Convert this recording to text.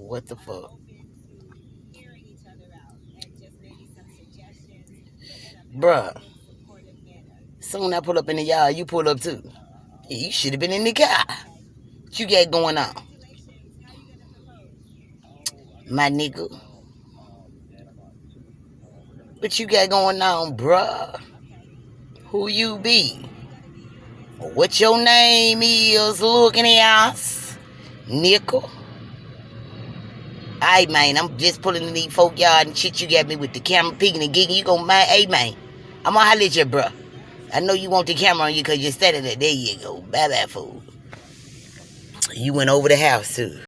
What the fuck? Bruh, soon I pull up in the yard, you pull up too. You should have been in the car. What you got going on? My nigga. What you got going on, bruh? Who you be? What your name is, looking ass? Nickel? Hey man, I'm just pulling in these folk yard and shit. You got me with the camera peeking and gigging. You gon' mind? Hey man, I'm gonna holler at you, bruh. I know you want the camera on you because you're standing there. There you go. Bye bye, fool. You went over the house too.